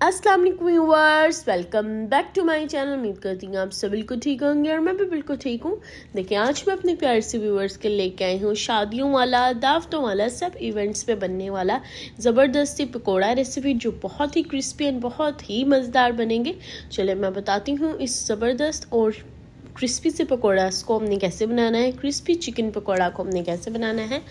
अस्सलाम वालेकुम viewers, welcome back to my channel. उम्मीद करती हूँ आप सब बिल्कुल ठीक होंगे और मैं भी बिल्कुल ठीक हूँ। देखिए, आज मैं अपने प्यारे से व्यूअर्स के लेके आई हूँ शादियों वाला, दावतों वाला, सब इवेंट्स पे बनने वाला ज़बरदस्ती पकोड़ा रेसिपी, जो बहुत ही क्रिस्पी एंड बहुत ही मज़ेदार बनेंगे। चलिए मैं बताती हूँ इस ज़बरदस्त और क्रिस्पी से पकौड़ा को हमने कैसे बनाना है, क्रिस्पी चिकन पकौड़ा को हमने कैसे बनाना है।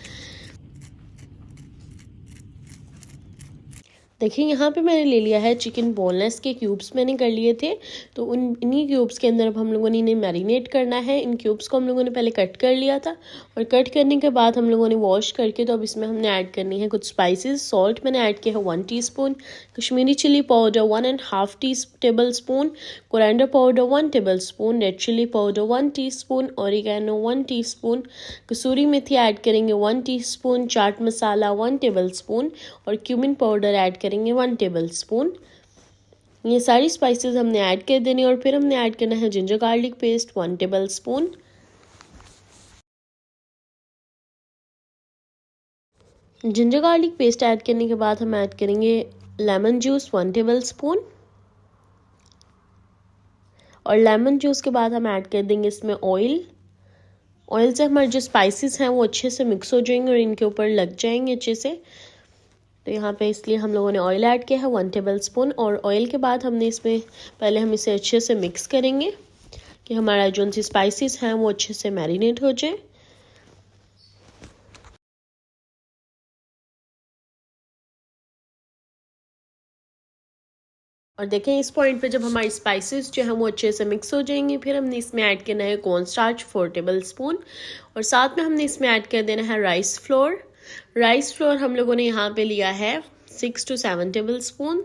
देखिए, यहाँ पे मैंने ले लिया है चिकन, बोनलेस के क्यूब्स मैंने कर लिए थे। तो इन्हीं क्यूब्स के अंदर अब हम लोगों ने इन्हें मैरिनेट करना है। इन क्यूब्स को हम लोगों ने पहले कट कर लिया था और कट करने के बाद हम लोगों ने वॉश करके, तो अब इसमें हमने ऐड करनी है कुछ स्पाइसेस। सॉल्ट मैंने ऐड किया है 1 teaspoon, Kashmiri chili powder 1.5 tablespoon, coriander powder 1 tablespoon, red chili powder 1 teaspoon, oregano 1 teaspoon, kasuri methi add करेंगे 1 teaspoon, chaat masala 1 tablespoon और क्यूमिन पाउडर ऐड करेंगे 1 टेबल स्पून। ये सारी स्पाइसेस हमने ऐड कर देनी और फिर हमने ऐड करना है ginger garlic paste 1 table spoon. Ginger garlic paste add करने के बाद हम ऐड करेंगे लेमन जूस 1 टेबल स्पून और लेमन जूस के बाद हम ऐड कर देंगे इसमें ऑयल। ऑयल से हमारे जो स्पाइसेस हैं वो अच्छे से मिक्स हो जाएंगे और इनके ऊपर लग जाएंगे अच्छे से। तो यहाँ पे इसलिए हम लोगों ने ऑयल ऐड किया है 1 टेबल स्पून। और ऑयल के बाद हमने इसमें पहले हम इसे अच्छे से मिक्स करेंगे कि हमारा जो सी स्पाइसेस हैं वो अच्छे से मैरिनेट हो जाए। और देखें, इस पॉइंट पे जब हमारी स्पाइसेस जो हैं वो अच्छे से मिक्स हो जाएंगे, फिर हमने इसमें ऐड करना है कॉर्न स्टार्च 4 टेबल स्पून और साथ में हमने इसमें ऐड कर देना है राइस फ्लोर। राइस फ्लोर हम लोगों ने यहाँ पे लिया है 6 to 7 table spoon.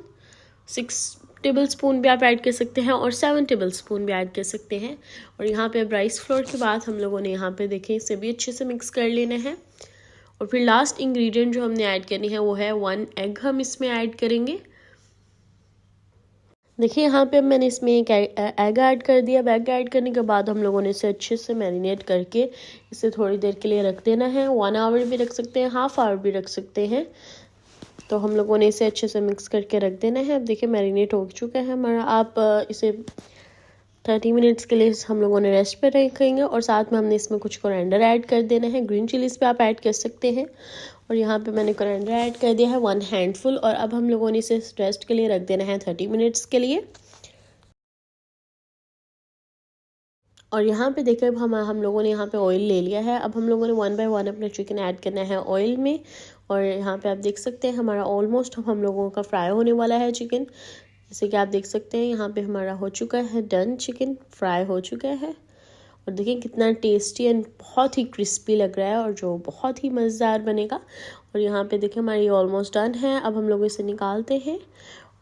6 table spoon भी आप ऐड कर सकते हैं और 7 टेबल स्पून भी ऐड कर सकते हैं। और यहाँ पे अब राइस फ्लोर के बाद हम लोगों ने यहाँ पे देखें इसे भी अच्छे से मिक्स कर लेना है। और फिर लास्ट इंग्रेडिएंट जो हमने ऐड करनी है वो है 1 एग हम इसमें ऐड करेंगे। देखिए, यहाँ पे मैंने इसमें एक एग ऐड कर दिया। एग ऐड करने के बाद हम लोगों ने इसे अच्छे से मैरिनेट करके इसे थोड़ी देर के लिए रख देना है। 1 आवर भी रख सकते हैं, हाफ आवर भी रख सकते हैं। तो हम लोगों ने इसे अच्छे से मिक्स करके रख देना है। अब देखिए मैरिनेट हो चुका है हमारा। आप इसे 30 मिनट्स के लिए हम लोगों ने रेस्ट पे रखेंगे और साथ में हमने इसमें कुछ कोरिएंडर ऐड कर देना है। ग्रीन चिलीज़ पे आप ऐड कर सकते हैं और यहाँ पे मैंने कोरिएंडर ऐड कर दिया है 1 हैंडफुल। और अब हम लोगों ने इसे रेस्ट के लिए रख देना है 30 मिनट्स के लिए। और यहाँ पे देखिए अब हम लोगों ने यहाँ पे ऑयल ले लिया है। अब हम लोगों ने 1 बाय 1 अपना चिकन ऐड करना है ऑयल में। और यहाँ पे आप देख सकते हैं हमारा ऑलमोस्ट हम लोगों का फ्राई होने वाला है चिकन। जैसे कि आप देख सकते हैं यहाँ पे हमारा हो चुका है डन, चिकन फ्राई हो चुका है। और देखिए कितना टेस्टी एंड बहुत ही क्रिस्पी लग रहा है और जो बहुत ही मज़ेदार बनेगा। और यहाँ पे देखिए हमारी ऑलमोस्ट डन है। अब हम लोग इसे निकालते हैं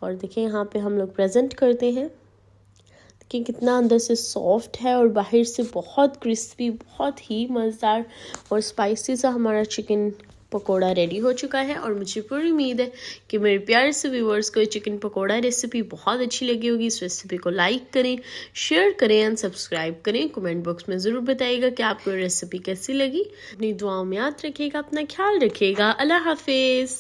और देखिए यहाँ पे हम लोग प्रेजेंट करते हैं कि कितना अंदर से सॉफ्ट है और बाहर से बहुत क्रिस्पी, बहुत ही मज़ेदार और स्पाइसी सा हमारा चिकन पकोड़ा रेडी हो चुका है। और मुझे पूरी उम्मीद है कि मेरे प्यारे से व्यूअर्स को ये चिकन पकोड़ा रेसिपी बहुत अच्छी लगी होगी। इस रेसिपी को लाइक करें, शेयर करें एंड सब्सक्राइब करें। कमेंट बॉक्स में ज़रूर बताइएगा कि आपको ये रेसिपी कैसी लगी। अपनी दुआओं में याद रखिएगा, अपना ख्याल रखिएगा। अल्लाह हाफिज़।